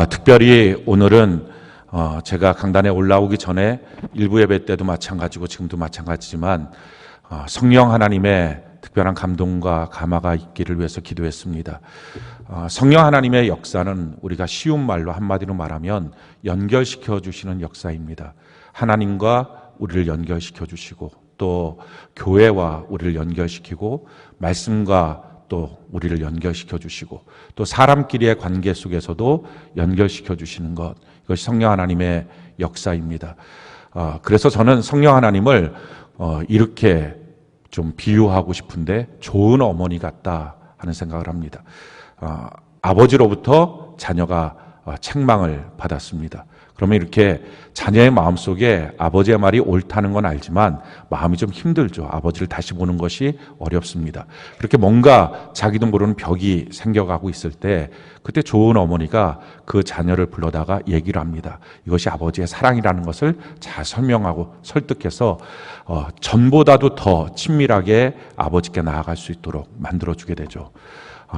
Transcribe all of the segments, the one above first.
특별히 오늘은 제가 강단에 올라오기 전에 일부 예배 때도 마찬가지고 지금도 마찬가지지만 성령 하나님의 특별한 감동과 감화가 있기를 위해서 기도했습니다. 성령 하나님의 역사는 우리가 쉬운 말로 한마디로 말하면 연결시켜 주시는 역사입니다. 하나님과 우리를 연결시켜 주시고 또 교회와 우리를 연결시키고 말씀과 또 우리를 연결시켜 주시고 또 사람끼리의 관계 속에서도 연결시켜 주시는 것, 이것이 성령 하나님의 역사입니다. 그래서 저는 성령 하나님을 이렇게 좀 비유하고 싶은데 좋은 어머니 같다 하는 생각을 합니다. 아버지로부터 자녀가 책망을 받았습니다. 그러면 이렇게 자녀의 마음속에 아버지의 말이 옳다는 건 알지만 마음이 좀 힘들죠. 아버지를 다시 보는 것이 어렵습니다. 그렇게 뭔가 자기도 모르는 벽이 생겨가고 있을 때 그때 좋은 어머니가 그 자녀를 불러다가 얘기를 합니다. 이것이 아버지의 사랑이라는 것을 잘 설명하고 설득해서 전보다도 더 친밀하게 아버지께 나아갈 수 있도록 만들어주게 되죠.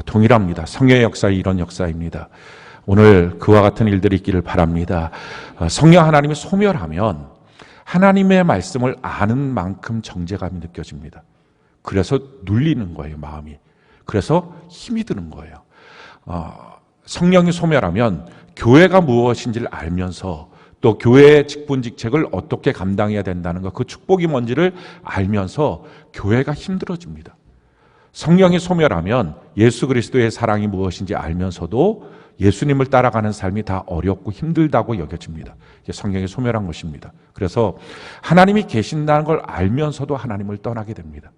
동일합니다. 성령의 역사는 이런 역사입니다. 오늘 그와 같은 일들이 있기를 바랍니다. 성령 하나님이 소멸하면 하나님의 말씀을 아는 만큼 정죄감이 느껴집니다. 그래서 눌리는 거예요, 마음이. 그래서 힘이 드는 거예요. 성령이 소멸하면 교회가 무엇인지를 알면서 또 교회의 직분직책을 어떻게 감당해야 된다는 것, 그 축복이 뭔지를 알면서 교회가 힘들어집니다. 성령이 소멸하면 예수 그리스도의 사랑이 무엇인지 알면서도 예수님을 따라가는 삶이 다 어렵고 힘들다고 여겨집니다. 이게 성령이 소멸한 것입니다. 그래서 하나님이 계신다는 걸 알면서도 하나님을 떠나게 됩니다.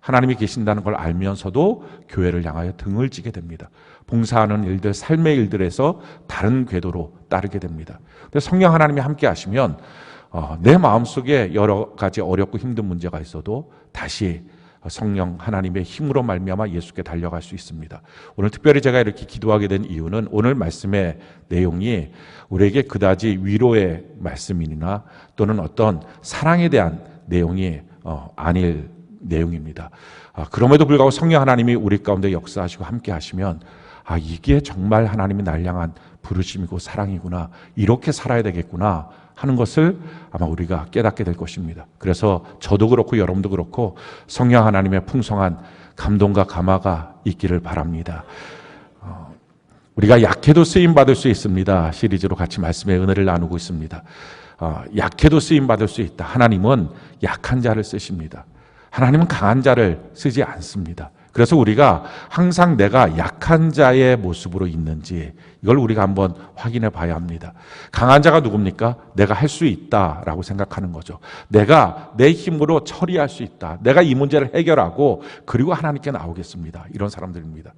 하나님이 계신다는 걸 알면서도 교회를 향하여 등을 지게 됩니다. 봉사하는 일들, 삶의 일들에서 다른 궤도로 따르게 됩니다. 근데 성령 하나님이 함께 하시면 내 마음속에 여러 가지 어렵고 힘든 문제가 있어도 다시 성령 하나님의 힘으로 말미암아 예수께 달려갈 수 있습니다. 오늘 특별히 제가 이렇게 기도하게 된 이유는 오늘 말씀의 내용이 우리에게 그다지 위로의 말씀이나 또는 어떤 사랑에 대한 내용이 아닐 내용입니다. 그럼에도 불구하고 성령 하나님이 우리 가운데 역사하시고 함께 하시면 이게 정말 하나님이 날 향한 부르심이고 사랑이구나, 이렇게 살아야 되겠구나 하는 것을 아마 우리가 깨닫게 될 것입니다. 그래서 저도 그렇고 여러분도 그렇고 성령 하나님의 풍성한 감동과 감화가 있기를 바랍니다. 우리가 약해도 쓰임받을 수 있습니다. 시리즈로 같이 말씀의 은혜를 나누고 있습니다. 약해도 쓰임받을 수 있다. 하나님은 약한 자를 쓰십니다. 하나님은 강한 자를 쓰지 않습니다. 그래서 우리가 항상 내가 약한 자의 모습으로 있는지 이걸 우리가 한번 확인해 봐야 합니다. 강한 자가 누굽니까? 내가 할 수 있다라고 생각하는 거죠. 내가 내 힘으로 처리할 수 있다. 내가 이 문제를 해결하고 그리고 하나님께 나오겠습니다. 이런 사람들입니다.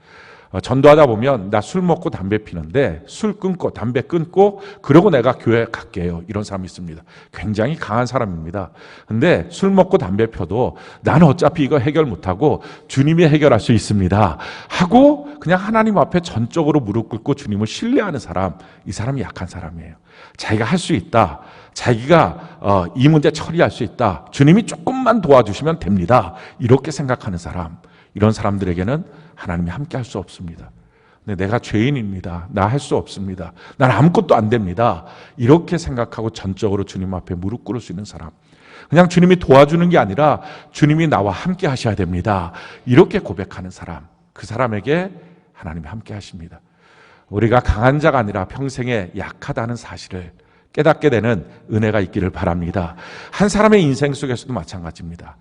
전도하다 보면 나 술 먹고 담배 피는데 술 끊고 담배 끊고 그러고 내가 교회 갈게요. 이런 사람이 있습니다. 굉장히 강한 사람입니다. 근데 술 먹고 담배 펴도 나는 어차피 이거 해결 못하고 주님이 해결할 수 있습니다 하고 그냥 하나님 앞에 전적으로 무릎 꿇고 주님을 신뢰하는 사람, 이 사람이 약한 사람이에요. 자기가 할 수 있다. 자기가 이 문제 처리할 수 있다. 주님이 조금만 도와주시면 됩니다. 이렇게 생각하는 사람, 이런 사람들에게는 하나님이 함께 할 수 없습니다. 근데 내가 죄인입니다. 나 할 수 없습니다. 난 아무것도 안 됩니다. 이렇게 생각하고 전적으로 주님 앞에 무릎 꿇을 수 있는 사람, 그냥 주님이 도와주는 게 아니라 주님이 나와 함께 하셔야 됩니다. 이렇게 고백하는 사람, 그 사람에게 하나님이 함께 하십니다. 우리가 강한 자가 아니라 평생에 약하다는 사실을 깨닫게 되는 은혜가 있기를 바랍니다. 한 사람의 인생 속에서도 마찬가지입니다.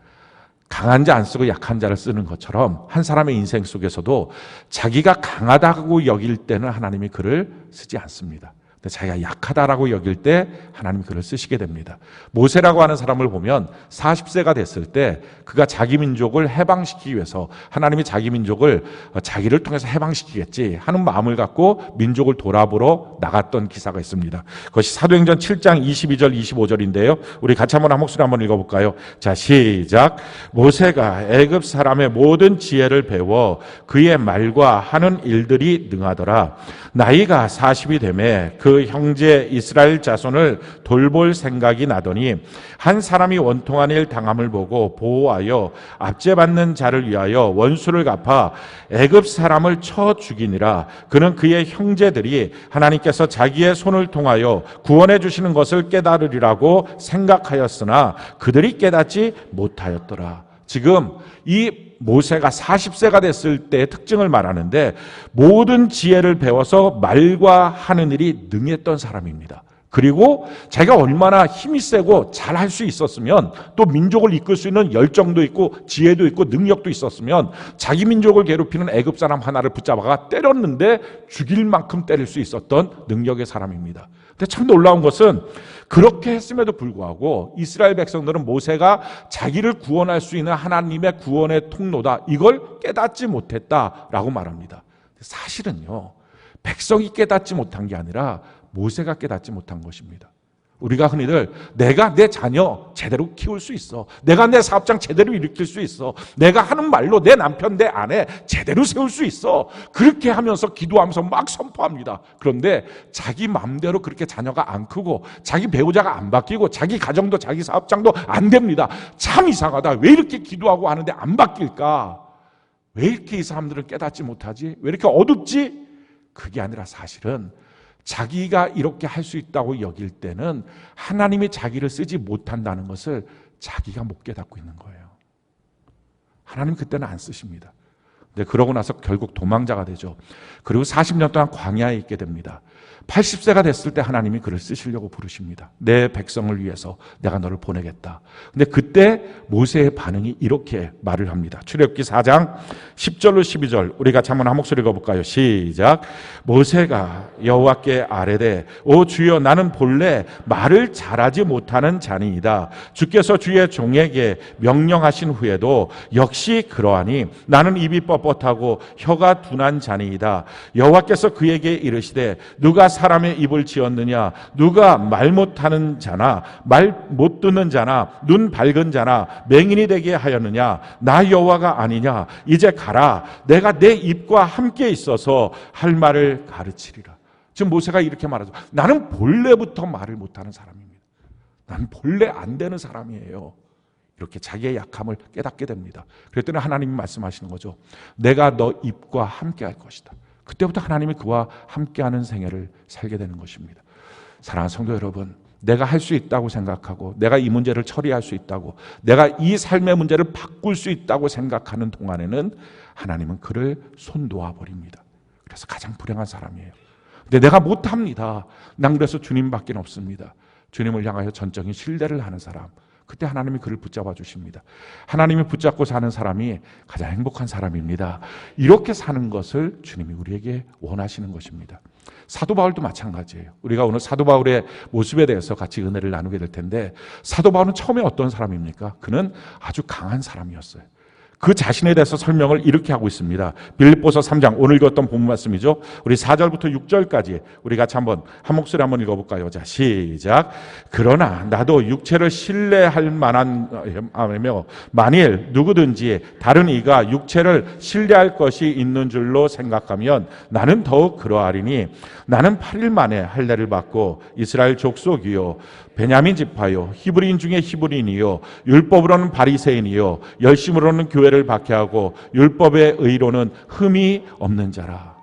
강한 자 안 쓰고 약한 자를 쓰는 것처럼 한 사람의 인생 속에서도 자기가 강하다고 여길 때는 하나님이 그를 쓰지 않습니다. 근데 자기가 약하다라고 여길 때 하나님이 그를 쓰시게 됩니다. 모세라고 하는 사람을 보면 40세가 됐을 때 그가 자기 민족을 해방시키기 위해서 하나님이 자기 민족을 자기를 통해서 해방시키겠지 하는 마음을 갖고 민족을 돌아보러 나갔던 기사가 있습니다. 그것이 사도행전 7장 22절 25절인데요. 우리 같이 한번 한 목소리 한번 읽어볼까요? 자, 시작. 모세가 애굽 사람의 모든 지혜를 배워 그의 말과 하는 일들이 능하더라. 나이가 40이 되매 그 형제 이스라엘 자손을 돌볼 생각이 나더니 한 사람이 원통한 일 당함을 보고 보호하여 압제받는 자를 위하여 원수를 갚아 애굽 사람을 쳐 죽이니라. 그는 그의 형제들이 하나님께 여호와께서 자기의 손을 통하여 구원해 주시는 것을 깨달으리라고 생각하였으나 그들이 깨닫지 못하였더라. 지금 이 모세가 40세가 됐을 때의 특징을 말하는데 모든 지혜를 배워서 말과 하는 일이 능했던 사람입니다. 그리고 자기가 얼마나 힘이 세고 잘할 수 있었으면 또 민족을 이끌 수 있는 열정도 있고 지혜도 있고 능력도 있었으면 자기 민족을 괴롭히는 애굽 사람 하나를 붙잡아가 때렸는데 죽일 만큼 때릴 수 있었던 능력의 사람입니다. 근데 참 놀라운 것은 그렇게 했음에도 불구하고 이스라엘 백성들은 모세가 자기를 구원할 수 있는 하나님의 구원의 통로다, 이걸 깨닫지 못했다라고 말합니다. 사실은요, 백성이 깨닫지 못한 게 아니라 모세가 깨닫지 못한 것입니다. 우리가 흔히들 내가 내 자녀 제대로 키울 수 있어, 내가 내 사업장 제대로 일으킬 수 있어, 내가 하는 말로 내 남편 내 아내 제대로 세울 수 있어, 그렇게 하면서 기도하면서 막 선포합니다. 그런데 자기 마음대로 그렇게 자녀가 안 크고 자기 배우자가 안 바뀌고 자기 가정도 자기 사업장도 안 됩니다. 참 이상하다. 왜 이렇게 기도하고 하는데 안 바뀔까? 왜 이렇게 이 사람들은 깨닫지 못하지? 왜 이렇게 어둡지? 그게 아니라 사실은 자기가 이렇게 할 수 있다고 여길 때는 하나님이 자기를 쓰지 못한다는 것을 자기가 못 깨닫고 있는 거예요. 하나님 그때는 안 쓰십니다. 근데 그러고 나서 결국 도망자가 되죠. 그리고 40년 동안 광야에 있게 됩니다. 80세가 됐을 때 하나님이 그를 쓰시려고 부르십니다. 내 백성을 위해서 내가 너를 보내겠다. 근데 그때 모세의 반응이 이렇게 말을 합니다. 출애굽기 4장 10절로 12절 우리가 한번 한 목소리 읽어볼까요? 시작. 모세가 여호와께 아뢰되 오 주여 나는 본래 말을 잘하지 못하는 자니이다. 주께서 주의 종에게 명령하신 후에도 역시 그러하니 나는 입이 뻣뻣하고 혀가 둔한 자니이다. 여호와께서 그에게 이르시되 누가 사람의 입을 지었느냐? 누가 말 못하는 자나 말 못 듣는 자나 눈 밝은 자나 맹인이 되게 하였느냐? 나 여호와가 아니냐? 이제 가라. 내가 내 입과 함께 있어서 할 말을 가르치리라. 지금 모세가 이렇게 말하죠. 나는 본래부터 말을 못하는 사람입니다. 나는 본래 안 되는 사람이에요. 이렇게 자기의 약함을 깨닫게 됩니다. 그랬더니 하나님이 말씀하시는 거죠. 내가 너 입과 함께 할 것이다. 그때부터 하나님이 그와 함께하는 생애를 살게 되는 것입니다. 사랑하는 성도 여러분, 내가 할 수 있다고 생각하고 내가 이 문제를 처리할 수 있다고 내가 이 삶의 문제를 바꿀 수 있다고 생각하는 동안에는 하나님은 그를 손놓아 버립니다. 그래서 가장 불행한 사람이에요. 근데 내가 못합니다. 난 그래서 주님밖에 없습니다. 주님을 향하여 전적인 신뢰를 하는 사람, 그때 하나님이 그를 붙잡아 주십니다. 하나님이 붙잡고 사는 사람이 가장 행복한 사람입니다. 이렇게 사는 것을 주님이 우리에게 원하시는 것입니다. 사도 바울도 마찬가지예요. 우리가 오늘 사도 바울의 모습에 대해서 같이 은혜를 나누게 될 텐데, 사도 바울은 처음에 어떤 사람입니까? 그는 아주 강한 사람이었어요. 그 자신에 대해서 설명을 이렇게 하고 있습니다. 빌립보서 3장, 오늘 읽었던 본문 말씀이죠. 우리 4절부터 6절까지 우리 같이 한번 한 목소리 한번 읽어볼까요? 자, 시작. 그러나 나도 육체를 신뢰할 만하며 만일 누구든지 다른 이가 육체를 신뢰할 것이 있는 줄로 생각하면 나는 더욱 그러하리니 나는 8일 만에 할례를 받고 이스라엘 족속이요 베냐민 지파요 히브리인 중에 히브리인이요 율법으로는 바리새인이요 열심으로는 교회를 박해하고 율법의 의로는 흠이 없는 자라.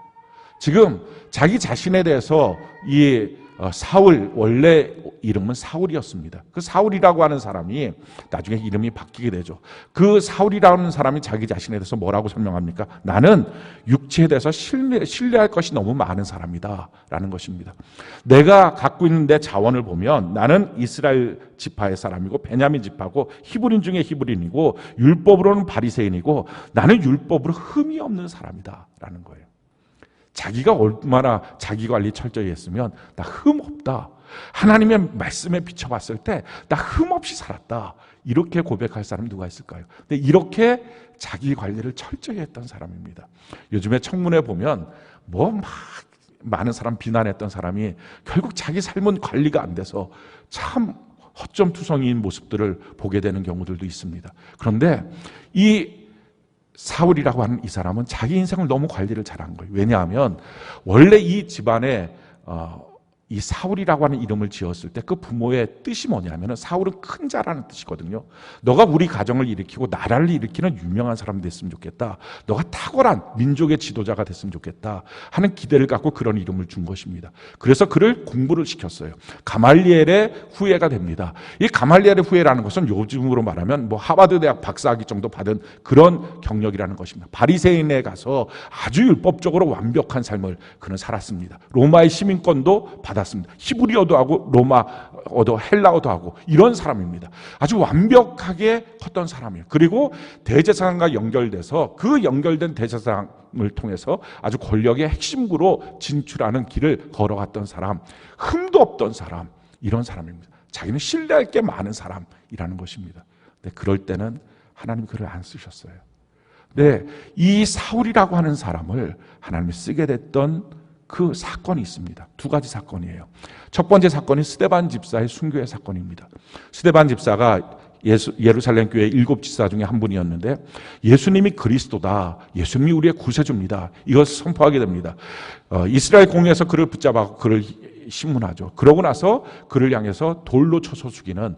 지금 자기 자신에 대해서 이 사울, 원래 이름은 사울이었습니다. 그 사울이라고 하는 사람이 나중에 이름이 바뀌게 되죠. 그 사울이라는 사람이 자기 자신에 대해서 뭐라고 설명합니까? 나는 육체에 대해서 신뢰할 것이 너무 많은 사람이다 라는 것입니다. 내가 갖고 있는 내 자원을 보면 나는 이스라엘 지파의 사람이고 베냐민 지파고 히브리인 중에 히브리인이고 율법으로는 바리새인이고 나는 율법으로 흠이 없는 사람이다 라는 거예요. 자기가 얼마나 자기 관리 철저히 했으면 나 흠 없다. 하나님의 말씀에 비춰봤을 때 나 흠 없이 살았다. 이렇게 고백할 사람이 누가 있을까요? 근데 이렇게 자기 관리를 철저히 했던 사람입니다. 요즘에 청문회 보면 막 많은 사람 비난했던 사람이 결국 자기 삶은 관리가 안 돼서 참 허점투성이인 모습들을 보게 되는 경우들도 있습니다. 그런데 이 사울이라고 하는 이 사람은 자기 인생을 너무 관리를 잘한 거예요. 왜냐하면 원래 이 집안의 이 사울이라고 하는 이름을 지었을 때 그 부모의 뜻이 뭐냐면 사울은 큰 자라는 뜻이거든요. 너가 우리 가정을 일으키고 나라를 일으키는 유명한 사람 됐으면 좋겠다. 너가 탁월한 민족의 지도자가 됐으면 좋겠다 하는 기대를 갖고 그런 이름을 준 것입니다. 그래서 그를 공부를 시켰어요. 가말리엘의 후예가 됩니다. 이 가말리엘의 후예라는 것은 요즘으로 말하면 뭐 하버드 대학 박사학위 정도 받은 그런 경력이라는 것입니다. 바리새인에 가서 아주 율법적으로 완벽한 삶을 그는 살았습니다. 로마의 시민권도 받았습니다. 히브리어도 하고 로마어도 헬라어도 하고 이런 사람입니다. 아주 완벽하게 컸던 사람이에요. 그리고 대제사장과 연결돼서 그 연결된 대제사장을 통해서 아주 권력의 핵심부로 진출하는 길을 걸어갔던 사람, 흠도 없던 사람, 이런 사람입니다. 자기는 신뢰할 게 많은 사람이라는 것입니다. 근데 그럴 때는 하나님이 그를 안 쓰셨어요. 근데 이 사울이라고 하는 사람을 하나님이 쓰게 됐던 그 사건이 있습니다. 두 가지 사건이에요. 첫 번째 사건이 스데반 집사의 순교의 사건입니다. 스데반 집사가 예루살렘 교회 7 지사 중에 한 분이었는데 예수님이 그리스도다, 예수님이 우리의 구세주입니다, 이것을 선포하게 됩니다. 이스라엘 공회에서 그를 붙잡아 그를 신문하죠. 그러고 나서 그를 향해서 돌로 쳐서 죽이는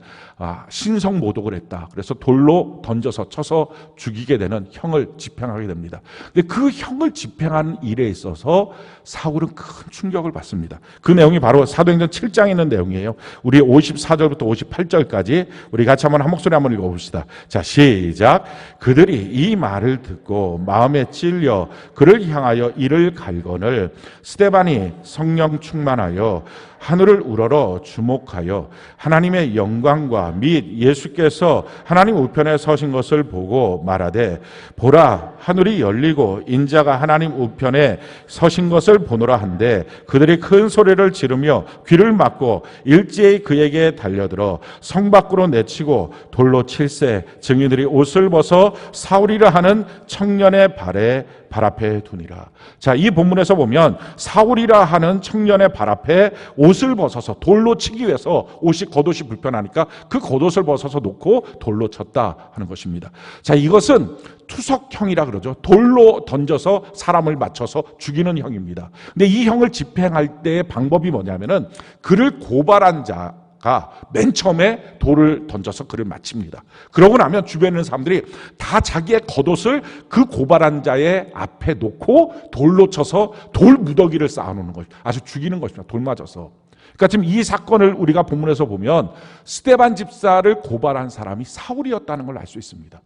신성 모독을 했다. 그래서 돌로 던져서 쳐서 죽이게 되는 형을 집행하게 됩니다. 근데 그 형을 집행하는 일에 있어서 사울은 큰 충격을 받습니다. 그 내용이 바로 사도행전 7장에 있는 내용이에요. 우리 54절부터 58절까지 우리 같이 한 목소리 한번 읽어봅시다. 자, 시작. 그들이 이 말을 듣고 마음에 찔려 그를 향하여 이를 갈거늘 스데반이 성령 충만하여 하늘을 우러러 주목하여 하나님의 영광과 및 예수께서 하나님 우편에 서신 것을 보고 말하되 보라 하늘이 열리고 인자가 하나님 우편에 서신 것을 보노라 한데 그들이 큰 소리를 지르며 귀를 막고 일제히 그에게 달려들어 성 밖으로 내치고 돌로 칠세 증인들이 옷을 벗어 사울이라 하는 청년의 발 앞에 두니라. 자, 이 본문에서 보면 사울이라 하는 청년의 발 앞에 옷을 벗어서 돌로 치기 위해서 겉옷이 불편하니까 그 겉옷을 벗어서 놓고 돌로 쳤다 하는 것입니다. 자, 이것은 투석형이라 그러죠. 돌로 던져서 사람을 맞춰서 죽이는 형입니다. 근데 이 형을 집행할 때의 방법이 뭐냐면은 그를 고발한 자가 맨 처음에 돌을 던져서 그를 맞춥니다. 그러고 나면 주변에 있는 사람들이 다 자기의 겉옷을 그 고발한 자의 앞에 놓고 돌로 쳐서 돌 무더기를 쌓아놓는 것이죠. 아주 죽이는 것입니다. 돌 맞아서. 그러니까 지금 이 사건을 우리가 본문에서 보면 스데반 집사를 고발한 사람이 사울이었다는 걸 알 수 있습니다.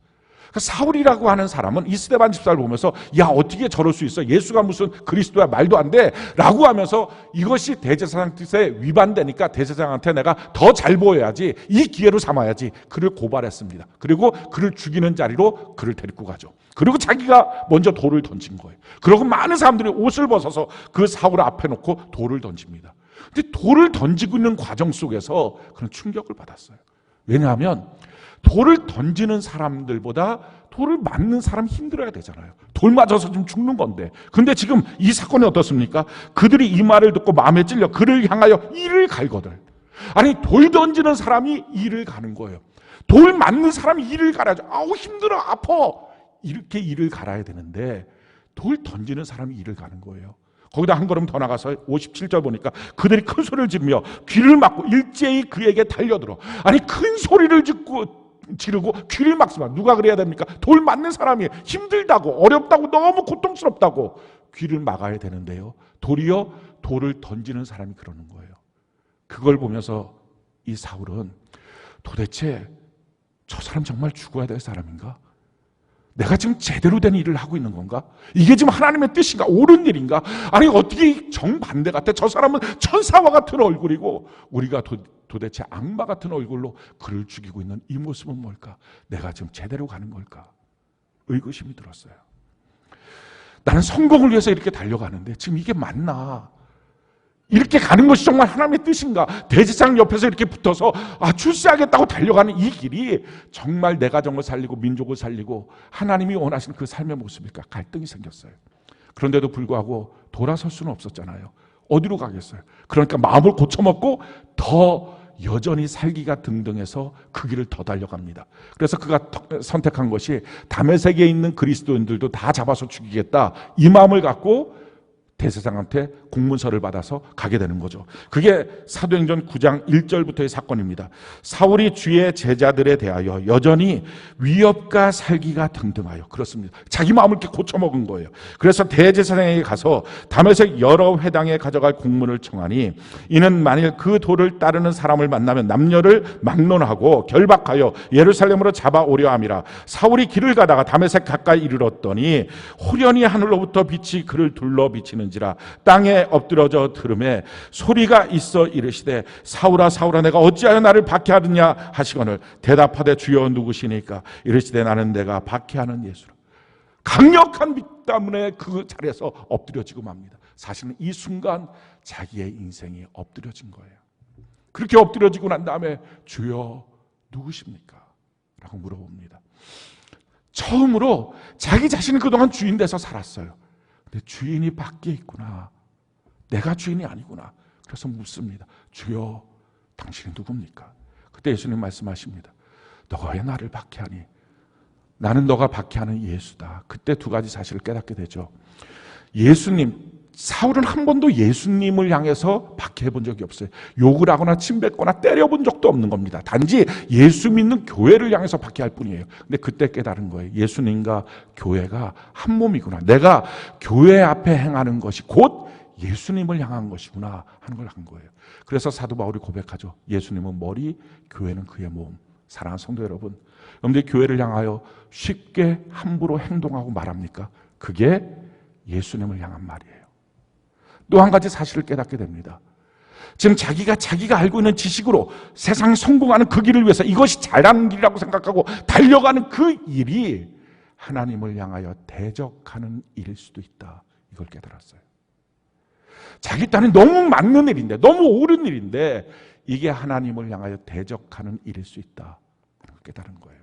그러니까 사울이라고 하는 사람은 이 스데반 집사를 보면서 야, 어떻게 저럴 수 있어? 예수가 무슨 그리스도야, 말도 안 돼 라고 하면서 이것이 대제사장 뜻에 위반되니까 대제사장한테 내가 더 잘 보여야지, 이 기회로 삼아야지 그를 고발했습니다. 그리고 그를 죽이는 자리로 그를 데리고 가죠. 그리고 자기가 먼저 돌을 던진 거예요. 그리고 많은 사람들이 옷을 벗어서 그 사울 앞에 놓고 돌을 던집니다. 근데 돌을 던지고 있는 과정 속에서 그런 충격을 받았어요. 왜냐하면 돌을 던지는 사람들보다 돌을 맞는 사람 힘들어야 되잖아요. 돌 맞아서 좀 죽는 건데. 근데 지금 이 사건이 어떻습니까? 그들이 이 말을 듣고 마음에 찔려 그를 향하여 이를 갈거들. 아니, 돌 던지는 사람이 이를 가는 거예요. 돌 맞는 사람이 이를 갈아야죠. 아우, 힘들어, 아파. 이렇게 이를 갈아야 되는데 돌 던지는 사람이 이를 가는 거예요. 거기다 한 걸음 더 나가서 57절 보니까 그들이 큰 소리를 지르며 귀를 막고 일제히 그에게 달려들어. 아니, 큰 소리를 지르고 귀를 막습니다. 누가 그래야 됩니까? 돌 맞는 사람이 힘들다고, 어렵다고, 너무 고통스럽다고 귀를 막아야 되는데요, 도리어 돌을 던지는 사람이 그러는 거예요. 그걸 보면서 이 사울은 도대체 저 사람 정말 죽어야 될 사람인가? 내가 지금 제대로 된 일을 하고 있는 건가? 이게 지금 하나님의 뜻인가? 옳은 일인가? 아니, 어떻게 정반대 같아? 저 사람은 천사와 같은 얼굴이고 우리가 도대체 악마 같은 얼굴로 그를 죽이고 있는 이 모습은 뭘까? 내가 지금 제대로 가는 걸까? 의구심이 들었어요. 나는 성공을 위해서 이렇게 달려가는데 지금 이게 맞나? 이렇게 가는 것이 정말 하나님의 뜻인가? 대제사장 옆에서 이렇게 붙어서 출세하겠다고 달려가는 이 길이 정말 내 가정을 살리고 민족을 살리고 하나님이 원하시는 그 삶의 모습일까? 갈등이 생겼어요. 그런데도 불구하고 돌아설 수는 없었잖아요. 어디로 가겠어요? 그러니까 마음을 고쳐먹고 더 여전히 살기가 등등해서 그 길을 더 달려갑니다. 그래서 그가 선택한 것이 다메섹에 있는 그리스도인들도 다 잡아서 죽이겠다, 이 마음을 갖고 대제사장한테 공문서를 받아서 가게 되는 거죠. 그게 사도행전 9장 1절부터의 사건입니다. 사울이 주의 제자들에 대하여 여전히 위협과 살기가 등등하여, 그렇습니다. 자기 마음을 이렇게 고쳐먹은 거예요. 그래서 대제사장에게 가서 다메섹 여러 회당에 가져갈 공문을 청하니, 이는 만일 그 도를 따르는 사람을 만나면 남녀를 막론하고 결박하여 예루살렘으로 잡아오려 함이라. 사울이 길을 가다가 다메섹 가까이 이르렀더니 호련히 하늘로부터 빛이 그를 둘러 비치는지라. 땅에 엎드러져 들음에 소리가 있어 이르시되 사울아 사울아 내가 어찌하여 나를 박해하느냐 하시거늘 대답하되 주여 누구시니까. 이르시되 나는 내가 박해하는 예수라. 강력한 빛 때문에 그 자리에서 엎드려지고 맙니다. 사실은 이 순간 자기의 인생이 엎드려진 거예요. 그렇게 엎드려지고 난 다음에 주여 누구십니까? 라고 물어봅니다. 처음으로 자기 자신은 그동안 주인 돼서 살았어요. 근데 주인이 밖에 있구나. 내가 주인이 아니구나. 그래서 묻습니다. 주여 당신이 누굽니까? 그때 예수님 말씀하십니다. 너가 왜 나를 박해하니? 나는 너가 박해하는 예수다. 그때 두 가지 사실을 깨닫게 되죠. 예수님, 사울은 한 번도 예수님을 향해서 박해해 본 적이 없어요. 욕을 하거나 침뱉거나 때려본 적도 없는 겁니다. 단지 예수 믿는 교회를 향해서 박해할 뿐이에요. 근데 그때 깨달은 거예요. 예수님과 교회가 한 몸이구나. 내가 교회 앞에 행하는 것이 곧 예수님을 향한 것이구나 하는 걸 한 거예요. 그래서 사도 바울이 고백하죠. 예수님은 머리, 교회는 그의 몸. 사랑하는 성도 여러분, 여러분들이 교회를 향하여 쉽게 함부로 행동하고 말합니까? 그게 예수님을 향한 말이에요. 또 한 가지 사실을 깨닫게 됩니다. 지금 자기가 알고 있는 지식으로 세상에 성공하는 그 길을 위해서 이것이 잘하는 길이라고 생각하고 달려가는 그 일이 하나님을 향하여 대적하는 일일 수도 있다. 이걸 깨달았어요. 자기 딴에 너무 맞는 일인데, 너무 옳은 일인데 이게 하나님을 향하여 대적하는 일일 수 있다. 그걸 깨달은 거예요.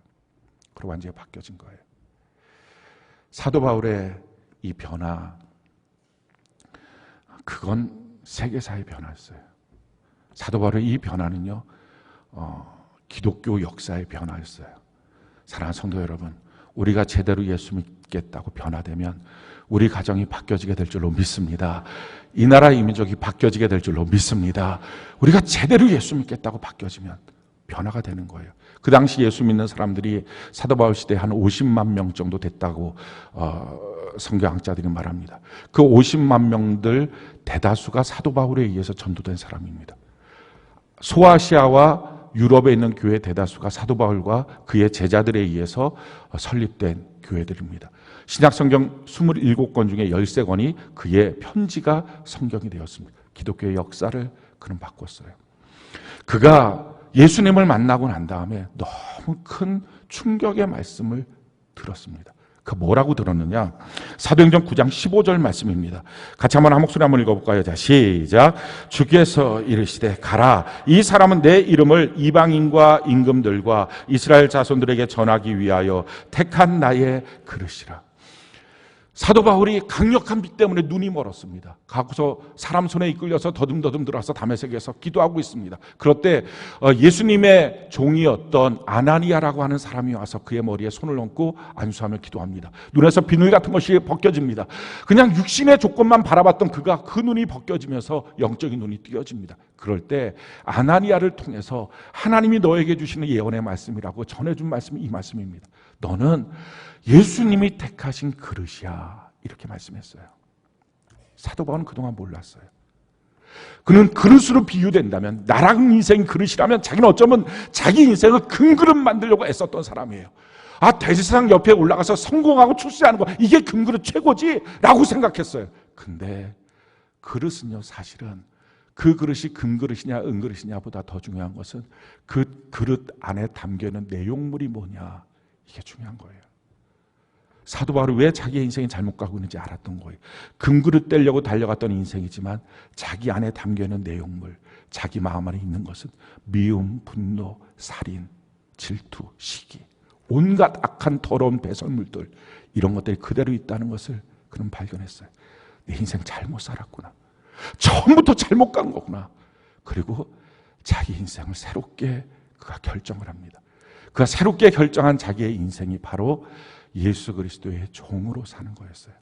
그리고 완전히 바뀌어진 거예요. 사도 바울의 이 변화, 그건 세계사의 변화였어요. 사도 바울의 이 변화는요, 기독교 역사의 변화였어요. 사랑하는 성도 여러분, 우리가 제대로 예수 믿겠다고 변화되면 우리 가정이 바뀌어지게 될 줄로 믿습니다. 이 나라 이민족이 바뀌어지게 될 줄로 믿습니다. 우리가 제대로 예수 믿겠다고 바뀌어지면 변화가 되는 거예요. 그 당시 예수 믿는 사람들이 사도 바울 시대에 한 50만 명 정도 됐다고 성경학자들이 말합니다. 그 50만 명들 대다수가 사도 바울에 의해서 전도된 사람입니다. 소아시아와 유럽에 있는 교회 대다수가 사도 바울과 그의 제자들에 의해서 설립된 교회들입니다. 신약성경 27권 중에 13권이 그의 편지가 성경이 되었습니다. 기독교의 역사를 그는 바꿨어요. 그가 예수님을 만나고 난 다음에 너무 큰 충격의 말씀을 들었습니다. 그 뭐라고 들었느냐? 사도행전 9장 15절 말씀입니다. 같이 한 목소리 한번 읽어볼까요? 자, 시작. 주께서 이르시되 가라. 이 사람은 내 이름을 이방인과 임금들과 이스라엘 자손들에게 전하기 위하여 택한 나의 그릇이라. 사도 바울이 강력한 빛 때문에 눈이 멀었습니다. 가고서 사람 손에 이끌려서 더듬더듬 들어와서 다메섹에서 기도하고 있습니다. 그럴 때 예수님의 종이었던 아나니아라고 하는 사람이 와서 그의 머리에 손을 얹고 안수하며 기도합니다. 눈에서 비늘 같은 것이 벗겨집니다. 그냥 육신의 조건만 바라봤던 그가 그 눈이 벗겨지면서 영적인 눈이 띄어집니다. 그럴 때 아나니아를 통해서 하나님이 너에게 주시는 예언의 말씀이라고 전해준 말씀이 이 말씀입니다. 너는 예수님이 택하신 그릇이야. 이렇게 말씀했어요. 사도 바울은 그동안 몰랐어요. 그는 그릇으로 비유된다면, 나랑 인생 그릇이라면 자기는 어쩌면 자기 인생을 큰 그릇 만들려고 애썼던 사람이에요. 대제사장 옆에 올라가서 성공하고 출세하는 거, 이게 큰 그릇 최고지 라고 생각했어요. 근데 그릇은요, 사실은 그 그릇이 금 그릇이냐 은 그릇이냐보다 더 중요한 것은 그 그릇 안에 담겨있는 내용물이 뭐냐, 이게 중요한 거예요. 사도 바울이 왜 자기의 인생이 잘못 가고 있는지 알았던 거예요. 금그릇 떼려고 달려갔던 인생이지만 자기 안에 담겨있는 내용물, 자기 마음 안에 있는 것은 미움, 분노, 살인, 질투, 시기, 온갖 악한 더러운 배설물들, 이런 것들이 그대로 있다는 것을 그는 발견했어요. 내 인생 잘못 살았구나. 처음부터 잘못 간 거구나. 그리고 자기 인생을 새롭게 그가 결정을 합니다. 그가 새롭게 결정한 자기의 인생이 바로 예수 그리스도의 종으로 사는 거였어요.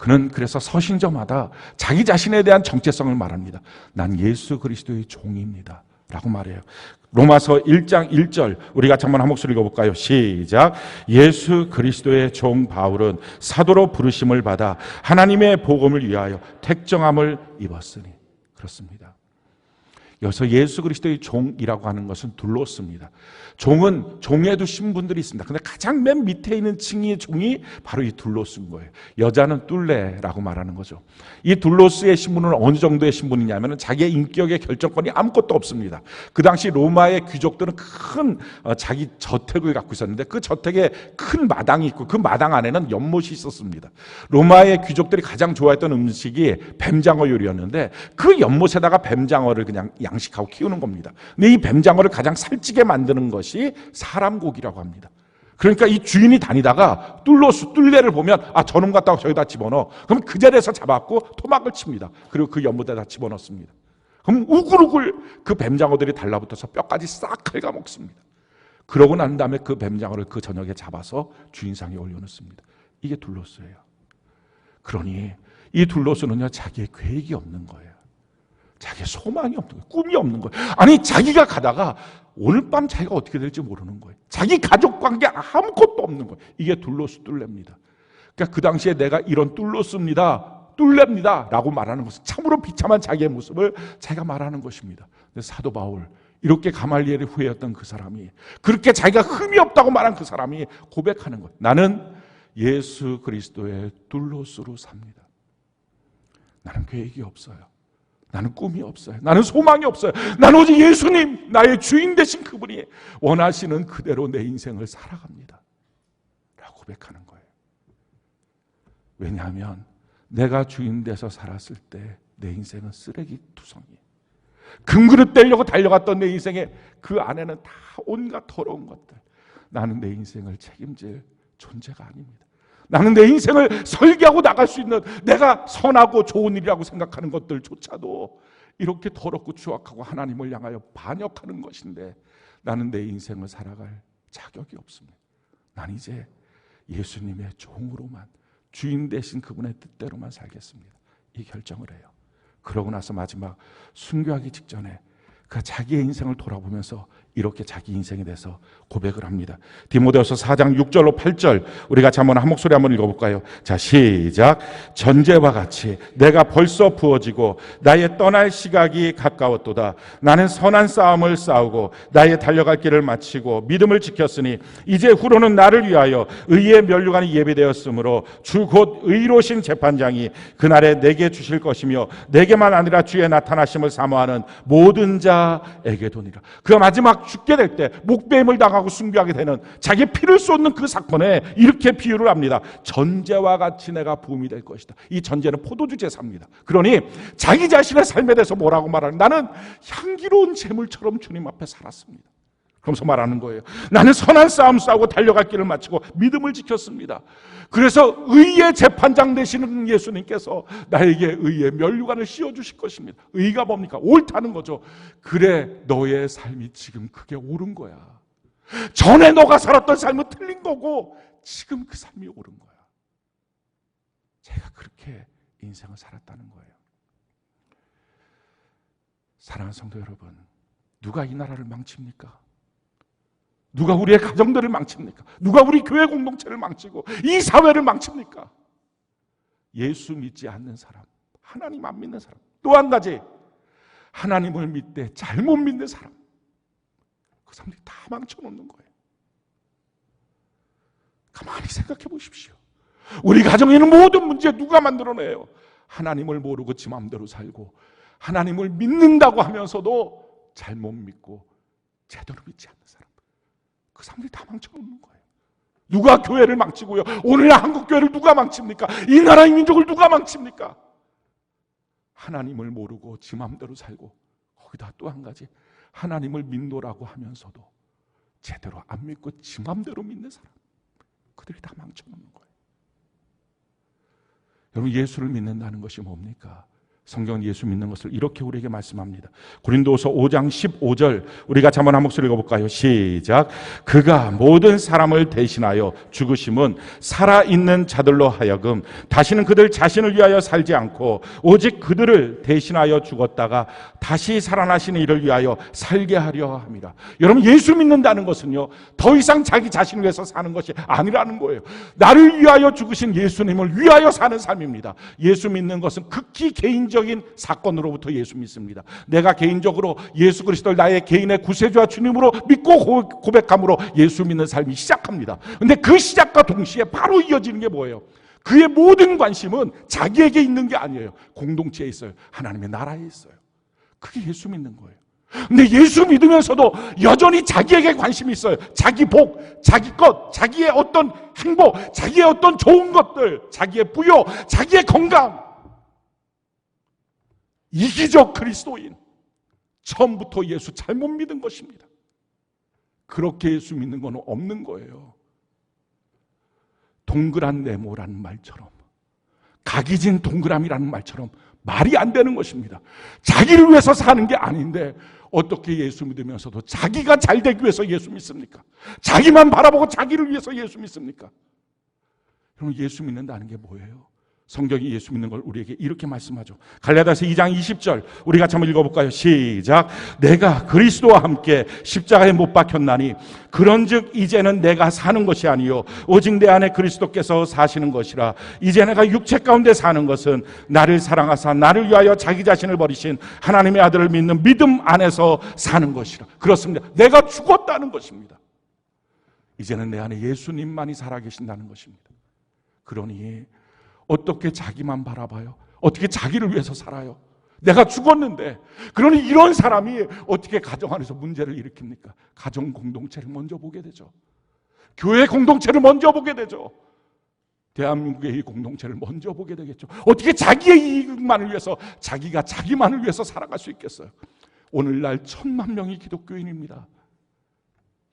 그는 그래서 서신저마다 자기 자신에 대한 정체성을 말합니다. 난 예수 그리스도의 종입니다 라고 말해요. 로마서 1장 1절 우리 같이 한번 한 목소리 읽어볼까요? 시작. 예수 그리스도의 종 바울은 사도로 부르심을 받아 하나님의 복음을 위하여 택정함을 입었으니. 그렇습니다. 여기서 예수 그리스도의 종이라고 하는 것은 둘로스입니다. 종은 종에도 신분들이 있습니다. 근데 가장 맨 밑에 있는 층의 종이 바로 이 둘로스인 거예요. 여자는 둘레라고 말하는 거죠. 이 둘로스의 신분은 어느 정도의 신분이냐면 자기의 인격의 결정권이 아무것도 없습니다. 그 당시 로마의 귀족들은 큰 자기 저택을 갖고 있었는데 그 저택에 큰 마당이 있고 그 마당 안에는 연못이 있었습니다. 로마의 귀족들이 가장 좋아했던 음식이 뱀장어 요리였는데 그 연못에다가 뱀장어를 그냥 양식하고 키우는 겁니다. 근데 이 뱀장어를 가장 살찌게 만드는 것이 사람 고기라고 합니다. 그러니까 이 주인이 다니다가 뚫레를 보면 저놈 갖다가 저기다 집어넣어. 그럼 그 자리에서 잡아갖고 토막을 칩니다. 그리고 그 연못에다 집어넣습니다. 그럼 우글우글 그 뱀장어들이 달라붙어서 뼈까지 싹 갉아먹습니다. 그러고 난 다음에 그 뱀장어를 그 저녁에 잡아서 주인상에 올려놓습니다. 이게 둘로스예요. 그러니 이 둘로스는요 자기의 계획이 없는 거예요. 자기의 소망이 없는 거예요. 꿈이 없는 거예요. 아니 자기가 가다가 오늘 밤 자기가 어떻게 될지 모르는 거예요. 자기 가족 관계 아무것도 없는 거예요. 이게 둘로스 뚫레입니다. 그러니까 그 당시에 내가 이런 뚫레입니다 라고 말하는 것은 참으로 비참한 자기의 모습을 자기가 말하는 것입니다. 근데 사도 바울 이렇게 가말리엘의 후예였던 그 사람이 그렇게 자기가 흠이 없다고 말한 그 사람이 고백하는 거예요. 나는 예수 그리스도의 둘로스로 삽니다. 나는 계획이 없어요. 나는 꿈이 없어요. 나는 소망이 없어요. 나는 오직 예수님, 나의 주인 되신 그분이 원하시는 그대로 내 인생을 살아갑니다 라고 고백하는 거예요. 왜냐하면 내가 주인 돼서 살았을 때 내 인생은 쓰레기투성이에요. 금그릇 떼려고 달려갔던 내 인생에 그 안에는 다 온갖 더러운 것들. 나는 내 인생을 책임질 존재가 아닙니다. 나는 내 인생을 설계하고 나갈 수 있는 내가 선하고 좋은 일이라고 생각하는 것들조차도 이렇게 더럽고 추악하고 하나님을 향하여 반역하는 것인데 나는 내 인생을 살아갈 자격이 없습니다. 난 이제 예수님의 종으로만 주인 되신 그분의 뜻대로만 살겠습니다. 이 결정을 해요. 그러고 나서 마지막 순교하기 직전에 그 자기의 인생을 돌아보면서 이렇게 자기 인생에 대해서 고백을 합니다. 디모데후서 4장 6절로 8절 우리 같이 한번 한 목소리 한번 읽어볼까요? 자 시작. 전제와 같이 내가 벌써 부어지고 나의 떠날 시각이 가까웠도다. 나는 선한 싸움을 싸우고 나의 달려갈 길을 마치고 믿음을 지켰으니 이제 후로는 나를 위하여 의의 면류관이 예비되었으므로 주 곧 의로신 재판장이 그날에 내게 주실 것이며 내게만 아니라 주의 나타나심을 사모하는 모든 자에게도니라. 그가 마지막 죽게 될 때 목배임을 당하고 순교하게 되는 자기 피를 쏟는 그 사건에 이렇게 비유를 합니다. 전제와 같이 내가 부음이 될 것이다. 이 전제는 포도주 제사입니다. 그러니 자기 자신의 삶에 대해서 뭐라고 말하는 나는 향기로운 제물처럼 주님 앞에 살았습니다. 그러면서 말하는 거예요. 나는 선한 싸움 싸우고 달려갈 길을 마치고 믿음을 지켰습니다. 그래서 의의 재판장 되시는 예수님께서 나에게 의의 면류관을 씌워주실 것입니다. 의가 뭡니까? 옳다는 거죠. 그래 너의 삶이 지금 그게 옳은 거야. 전에 너가 살았던 삶은 틀린 거고 지금 그 삶이 옳은 거야. 제가 그렇게 인생을 살았다는 거예요. 사랑하는 성도 여러분, 누가 이 나라를 망칩니까? 누가 우리의 가정들을 망칩니까? 누가 우리 교회 공동체를 망치고 이 사회를 망칩니까? 예수 믿지 않는 사람, 하나님 안 믿는 사람, 또 한 가지 하나님을 믿되 잘못 믿는 사람, 그 사람들이 다 망쳐놓는 거예요. 가만히 생각해 보십시오. 우리 가정에 있는 모든 문제 누가 만들어내요? 하나님을 모르고 지 마음대로 살고 하나님을 믿는다고 하면서도 잘못 믿고 제대로 믿지 않는 사람, 그 사람들이 다 망쳐놓는 거예요. 누가 교회를 망치고요? 오늘 한국교회를 누가 망칩니까? 이 나라의 민족을 누가 망칩니까? 하나님을 모르고 지 마음대로 살고 거기다 또 한 가지 하나님을 믿노라고 하면서도 제대로 안 믿고 지 마음대로 믿는 사람, 그들이 다 망쳐놓는 거예요. 여러분, 예수를 믿는다는 것이 뭡니까? 성경은 예수 믿는 것을 이렇게 우리에게 말씀합니다. 고린도서 5장 15절 우리가 한번 한 목소리 읽어볼까요? 시작. 그가 모든 사람을 대신하여 죽으심은 살아있는 자들로 하여금 다시는 그들 자신을 위하여 살지 않고 오직 그들을 대신하여 죽었다가 다시 살아나시는 이를 위하여 살게 하려 합니다. 여러분, 예수 믿는다는 것은요, 더 이상 자기 자신을 위해서 사는 것이 아니라는 거예요. 나를 위하여 죽으신 예수님을 위하여 사는 삶입니다. 예수 믿는 것은 극히 개인적인 사건으로부터 예수 믿습니다. 내가 개인적으로 예수 그리스도를 나의 개인의 구세주와 주님으로 믿고 고백함으로 예수 믿는 삶이 시작합니다. 그런데 그 시작과 동시에 바로 이어지는 게 뭐예요? 그의 모든 관심은 자기에게 있는 게 아니에요. 공동체에 있어요. 하나님의 나라에 있어요. 그게 예수 믿는 거예요. 근데 예수 믿으면서도 여전히 자기에게 관심이 있어요. 자기 복, 자기 것, 자기의 어떤 행복, 자기의 어떤 좋은 것들, 자기의 부요, 자기의 건강. 이기적 그리스도인, 처음부터 예수 잘못 믿은 것입니다. 그렇게 예수 믿는 건 없는 거예요. 동그란 네모라는 말처럼, 각이진 동그라미라는 말처럼 말이 안 되는 것입니다. 자기를 위해서 사는 게 아닌데 어떻게 예수 믿으면서도 자기가 잘 되기 위해서 예수 믿습니까? 자기만 바라보고 자기를 위해서 예수 믿습니까? 그럼 예수 믿는다는 게 뭐예요? 성경이 예수 믿는 걸 우리에게 이렇게 말씀하죠. 갈라디아서 2장 20절 우리 같이 한번 읽어볼까요? 시작. 내가 그리스도와 함께 십자가에 못 박혔나니 그런즉 이제는 내가 사는 것이 아니요 오직 내 안에 그리스도께서 사시는 것이라. 이제 내가 육체 가운데 사는 것은 나를 사랑하사 나를 위하여 자기 자신을 버리신 하나님의 아들을 믿는 믿음 안에서 사는 것이라. 그렇습니다. 내가 죽었다는 것입니다. 이제는 내 안에 예수님만이 살아계신다는 것입니다. 그러니 어떻게 자기만 바라봐요? 어떻게 자기를 위해서 살아요? 내가 죽었는데. 그러니 이런 사람이 어떻게 가정 안에서 문제를 일으킵니까? 가정 공동체를 먼저 보게 되죠. 교회 공동체를 먼저 보게 되죠. 대한민국의 이 공동체를 먼저 보게 되겠죠. 어떻게 자기의 이익만을 위해서, 자기가 자기만을 위해서 살아갈 수 있겠어요? 오늘날 1,000만 명이 기독교인입니다.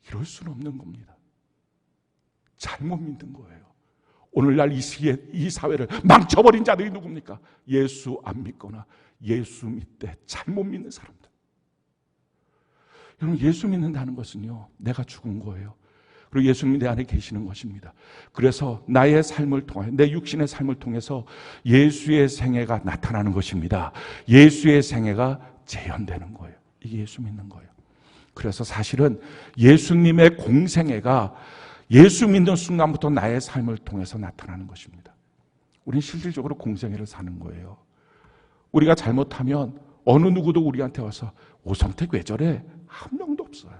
이럴 수는 없는 겁니다. 잘못 믿는 거예요. 오늘날 이 시기에 이 사회를 망쳐버린 자들이 누굽니까? 예수 안 믿거나 예수 믿되 잘못 믿는 사람들. 여러분, 예수 믿는다는 것은요, 내가 죽은 거예요. 그리고 예수님이 내 안에 계시는 것입니다. 그래서 나의 삶을 통해, 내 육신의 삶을 통해서 예수의 생애가 나타나는 것입니다. 예수의 생애가 재현되는 거예요. 이게 예수 믿는 거예요. 그래서 사실은 예수님의 공생애가 예수 믿는 순간부터 나의 삶을 통해서 나타나는 것입니다. 우리는 실질적으로 공생애를 사는 거예요. 우리가 잘못하면 어느 누구도 우리한테 와서 오성택 왜 저래? 한 명도 없어요.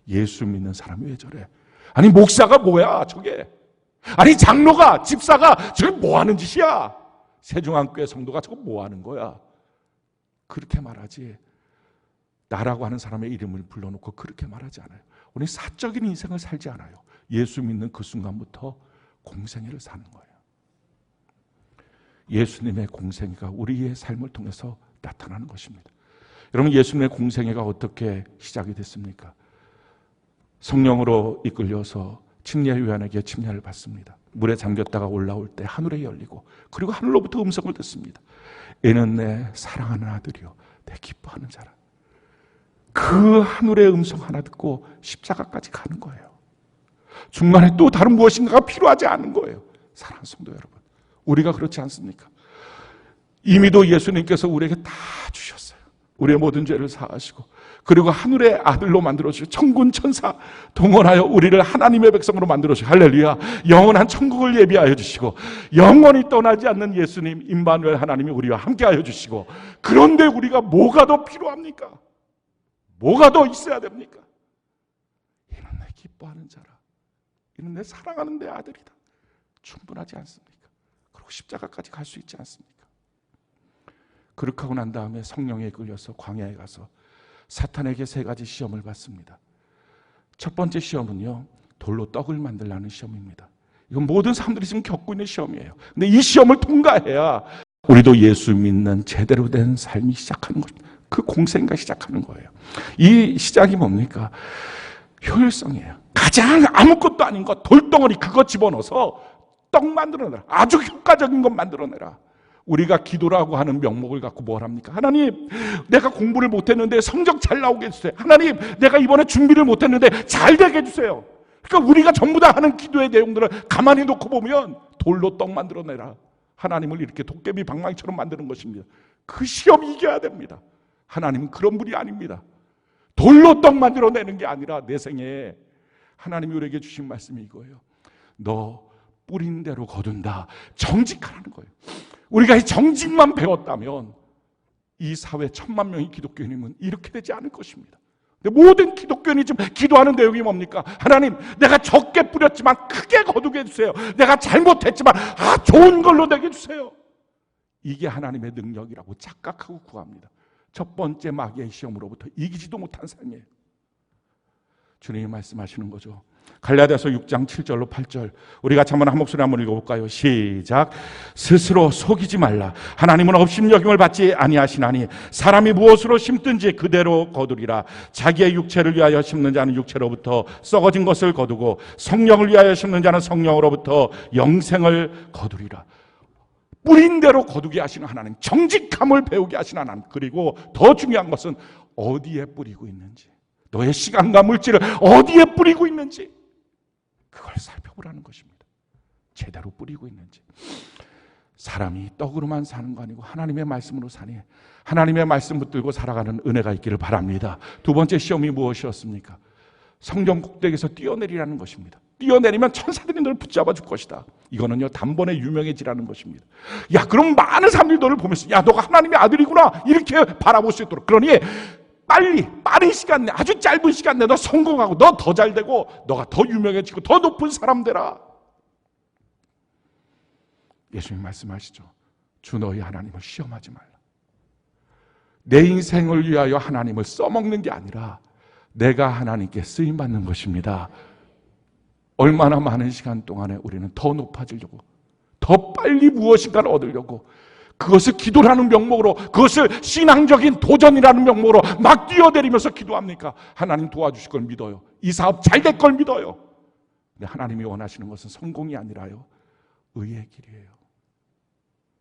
예수 믿는 사람이 왜 저래? 아니 목사가 뭐야 저게? 아니 장로가, 집사가 저게 뭐 하는 짓이야? 세종안교회 성도가 저거 뭐 하는 거야? 그렇게 말하지. 나라고 하는 사람의 이름을 불러놓고 그렇게 말하지 않아요. 우리 사적인 인생을 살지 않아요. 예수 믿는 그 순간부터 공생애를 사는 거예요. 예수님의 공생애가 우리의 삶을 통해서 나타나는 것입니다. 여러분, 예수님의 공생애가 어떻게 시작이 됐습니까? 성령으로 이끌려서 침례 요한에게 침례를 받습니다. 물에 잠겼다가 올라올 때 하늘에 열리고, 그리고 하늘로부터 음성을 듣습니다. 얘는 내 사랑하는 아들이요 내 기뻐하는 자라. 그 하늘의 음성 하나 듣고 십자가까지 가는 거예요. 중간에 또 다른 무엇인가가 필요하지 않은 거예요. 사랑하는 성도 여러분, 우리가 그렇지 않습니까? 이미도 예수님께서 우리에게 다 주셨어요. 우리의 모든 죄를 사하시고, 그리고 하늘의 아들로 만들어주시고 천군 천사 동원하여 우리를 하나님의 백성으로 만들어주시고, 할렐루야, 영원한 천국을 예비하여 주시고, 영원히 떠나지 않는 예수님 임마누엘 하나님이 우리와 함께하여 주시고, 그런데 우리가 뭐가 더 필요합니까? 뭐가 더 있어야 됩니까? 이는 내 기뻐하는 자라. 이는 내 사랑하는 내 아들이다. 충분하지 않습니까? 그리고 십자가까지 갈 수 있지 않습니까? 그렇게 하고 난 다음에 성령에 끌려서 광야에 가서 사탄에게 3가지 시험을 받습니다. 첫 번째 시험은요, 돌로 떡을 만들라는 시험입니다. 이건 모든 사람들이 지금 겪고 있는 시험이에요. 근데 이 시험을 통과해야 우리도 예수 믿는 제대로 된 삶이 시작하는 것, 그 공생가 시작하는 거예요. 이 시작이 뭡니까? 효율성이에요. 가장 아무것도 아닌 것, 돌덩어리 그거 집어넣어서 떡 만들어내라. 아주 효과적인 것 만들어내라. 우리가 기도라고 하는 명목을 갖고 뭘 합니까? 하나님, 내가 공부를 못했는데 성적 잘 나오게 해주세요. 하나님, 내가 이번에 준비를 못했는데 잘 되게 해주세요. 그러니까 우리가 전부 다 하는 기도의 내용들을 가만히 놓고 보면 돌로 떡 만들어내라, 하나님을 이렇게 도깨비 방망이처럼 만드는 것입니다. 그 시험 이겨야 됩니다. 하나님은 그런 분이 아닙니다. 돌로 떡 만들어내는 게 아니라 내 생에 하나님이 우리에게 주신 말씀이 이거예요. 너 뿌린 대로 거둔다. 정직하라는 거예요. 우리가 이 정직만 배웠다면 이 사회 1000만 명의 기독교인이면 이렇게 되지 않을 것입니다. 근데 모든 기독교인이 지금 기도하는 내용이 뭡니까? 하나님, 내가 적게 뿌렸지만 크게 거두게 해주세요. 내가 잘못했지만 좋은 걸로 되게 해주세요. 이게 하나님의 능력이라고 착각하고 구합니다. 첫 번째 마귀의 시험으로부터 이기지도 못한 삶이에요. 주님이 말씀하시는 거죠. 갈라디아서 6장 7절로 8절 우리 같이 한번 한 목소리 한번 읽어볼까요? 시작. 스스로 속이지 말라. 하나님은 업심여김을 받지 아니하시나니 사람이 무엇으로 심든지 그대로 거두리라. 자기의 육체를 위하여 심는 자는 육체로부터 썩어진 것을 거두고 성령을 위하여 심는 자는 성령으로부터 영생을 거두리라. 뿌린 대로 거두게 하시는 하나님, 정직함을 배우게 하시는 하나님, 그리고 더 중요한 것은 어디에 뿌리고 있는지, 너의 시간과 물질을 어디에 뿌리고 있는지 그걸 살펴보라는 것입니다. 제대로 뿌리고 있는지. 사람이 떡으로만 사는 거 아니고 하나님의 말씀으로 사니 하나님의 말씀 붙들고 살아가는 은혜가 있기를 바랍니다. 두 번째 시험이 무엇이었습니까? 성경 꼭대기에서 뛰어내리라는 것입니다. 뛰어내리면 천사들이 너를 붙잡아 줄 것이다. 이거는요, 단번에 유명해지라는 것입니다. 야, 그럼 많은 사람들이 너를 보면서 야, 너가 하나님의 아들이구나 이렇게 바라볼 수 있도록, 그러니 빠른 시간 내, 아주 짧은 시간 내 너 성공하고 너 더 잘 되고 너가 더 유명해지고 더 높은 사람 되라. 예수님 말씀하시죠. 주 너희 하나님을 시험하지 말라. 내 인생을 위하여 하나님을 써먹는 게 아니라 내가 하나님께 쓰임받는 것입니다. 얼마나 많은 시간 동안에 우리는 더 높아지려고, 더 빨리 무엇인가를 얻으려고, 그것을 기도라는 명목으로, 그것을 신앙적인 도전이라는 명목으로 막 뛰어내리면서 기도합니까? 하나님 도와주실 걸 믿어요. 이 사업 잘 될 걸 믿어요. 근데 하나님이 원하시는 것은 성공이 아니라요, 의의 길이에요.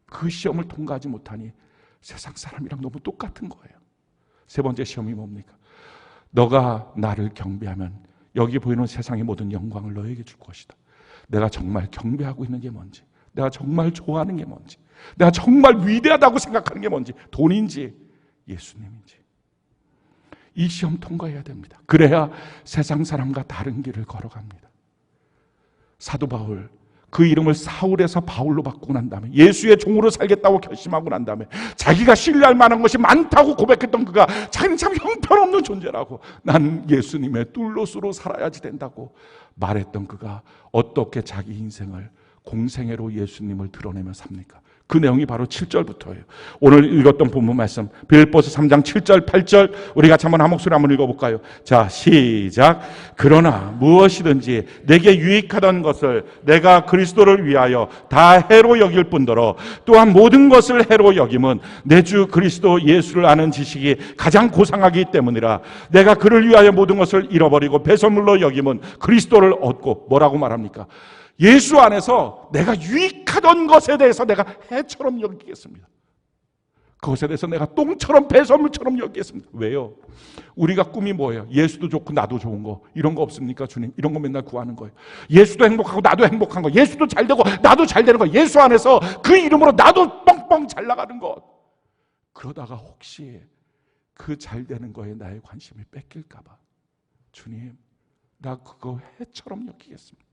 그 시험을 통과하지 못하니 세상 사람이랑 너무 똑같은 거예요. 세 번째 시험이 뭡니까? 너가 나를 경배하면 여기 보이는 세상의 모든 영광을 너에게 줄 것이다. 내가 정말 경배하고 있는 게 뭔지, 내가 정말 좋아하는 게 뭔지, 내가 정말 위대하다고 생각하는 게 뭔지, 돈인지 예수님인지, 이 시험 통과해야 됩니다. 그래야 세상 사람과 다른 길을 걸어갑니다. 사도 바울, 그 이름을 사울에서 바울로 바꾸고 난 다음에 예수의 종으로 살겠다고 결심하고 난 다음에 자기가 신뢰할 만한 것이 많다고 고백했던 그가 자기는 참 형편없는 존재라고, 난 예수님의 뚫롯으로 살아야지 된다고 말했던 그가 어떻게 자기 인생을 공생애로 예수님을 드러내며 삽니까? 그 내용이 바로 7절부터예요. 오늘 읽었던 본문 말씀 빌립보서 3장 7절 8절 우리 같이 한번 한 목소리 한번 읽어볼까요? 자, 시작. 그러나 무엇이든지 내게 유익하던 것을 내가 그리스도를 위하여 다 해로 여길 뿐더러 또한 모든 것을 해로 여김은 내 주 그리스도 예수를 아는 지식이 가장 고상하기 때문이라. 내가 그를 위하여 모든 것을 잃어버리고 배설물로 여김은 그리스도를 얻고, 뭐라고 말합니까? 예수 안에서 내가 유익하던 것에 대해서 내가 해처럼 여기겠습니다. 그것에 대해서 내가 똥처럼 배설물처럼 여기겠습니다. 왜요? 우리가 꿈이 뭐예요? 예수도 좋고 나도 좋은 거, 이런 거 없습니까? 주님, 이런 거 맨날 구하는 거예요. 예수도 행복하고 나도 행복한 거, 예수도 잘 되고 나도 잘 되는 거, 예수 안에서 그 이름으로 나도 뻥뻥 잘 나가는 것. 그러다가 혹시 그 잘 되는 거에 나의 관심이 뺏길까 봐, 주님, 나 그거 해처럼 여기겠습니다.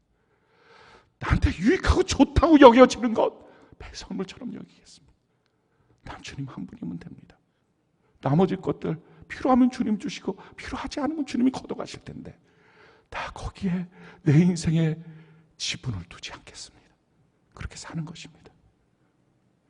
나한테 유익하고 좋다고 여겨지는 것 배설물처럼 여기겠습니다. 난 주님 한 분이면 됩니다. 나머지 것들 필요하면 주님 주시고 필요하지 않으면 주님이 걷어가실 텐데 다 거기에 내 인생에 지분을 두지 않겠습니다. 그렇게 사는 것입니다.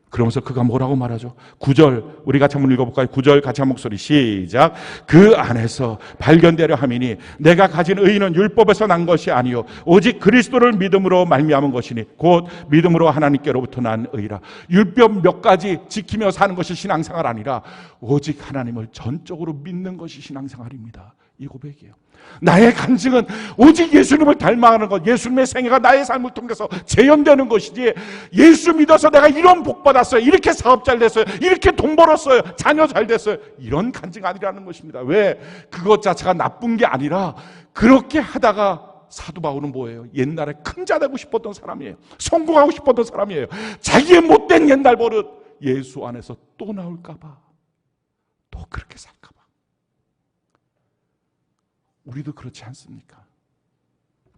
그러면서 그가 뭐라고 말하죠? 9절 우리 같이 한번 읽어볼까요? 9절 같이 한 목소리 시작. 그 안에서 발견되려 함이니 내가 가진 의는 율법에서 난 것이 아니요 오직 그리스도를 믿음으로 말미암은 것이니 곧 믿음으로 하나님께로부터 난 의라. 율법 몇 가지 지키며 사는 것이 신앙생활 아니라 오직 하나님을 전적으로 믿는 것이 신앙생활입니다. 이 고백이에요. 나의 간증은 오직 예수님을 닮아가는 것, 예수님의 생애가 나의 삶을 통해서 재현되는 것이지, 예수 믿어서 내가 이런 복 받았어요, 이렇게 사업 잘 됐어요, 이렇게 돈 벌었어요, 자녀 잘 됐어요, 이런 간증 아니라는 것입니다. 왜? 그것 자체가 나쁜 게 아니라, 그렇게 하다가 사도 바울은 뭐예요? 옛날에 큰 자 되고 싶었던 사람이에요. 성공하고 싶었던 사람이에요. 자기의 못된 옛날 버릇, 예수 안에서 또 나올까 봐, 또 그렇게 살까 봐. 우리도 그렇지 않습니까?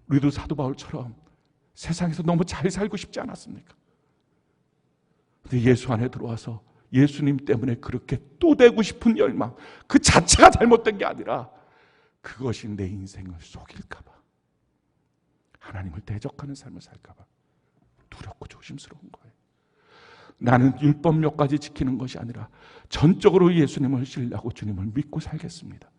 우리도 사도 바울처럼 세상에서 너무 잘 살고 싶지 않았습니까? 근데 예수 안에 들어와서 예수님 때문에 그렇게 또 되고 싶은 열망, 그 자체가 잘못된 게 아니라 그것이 내 인생을 속일까 봐, 하나님을 대적하는 삶을 살까 봐 두렵고 조심스러운 거예요. 나는 율법력까지 지키는 것이 아니라 전적으로 예수님을 신뢰하고 주님을 믿고 살겠습니다.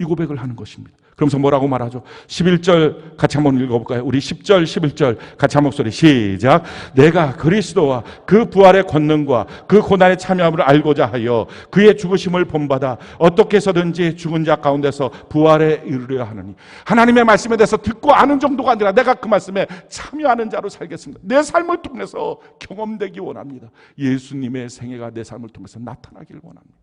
이 고백을 하는 것입니다. 그러면서 뭐라고 말하죠? 11절 같이 한번 읽어볼까요? 우리 10절, 11절 같이 한 목소리 시작. 내가 그리스도와 그 부활의 권능과 그 고난의 참여함을 알고자 하여 그의 죽으심을 본받아 어떻게 해서든지 죽은 자 가운데서 부활에 이르려 하느니. 하나님의 말씀에 대해서 듣고 아는 정도가 아니라 내가 그 말씀에 참여하는 자로 살겠습니다. 내 삶을 통해서 경험되기 원합니다. 예수님의 생애가 내 삶을 통해서 나타나길 원합니다.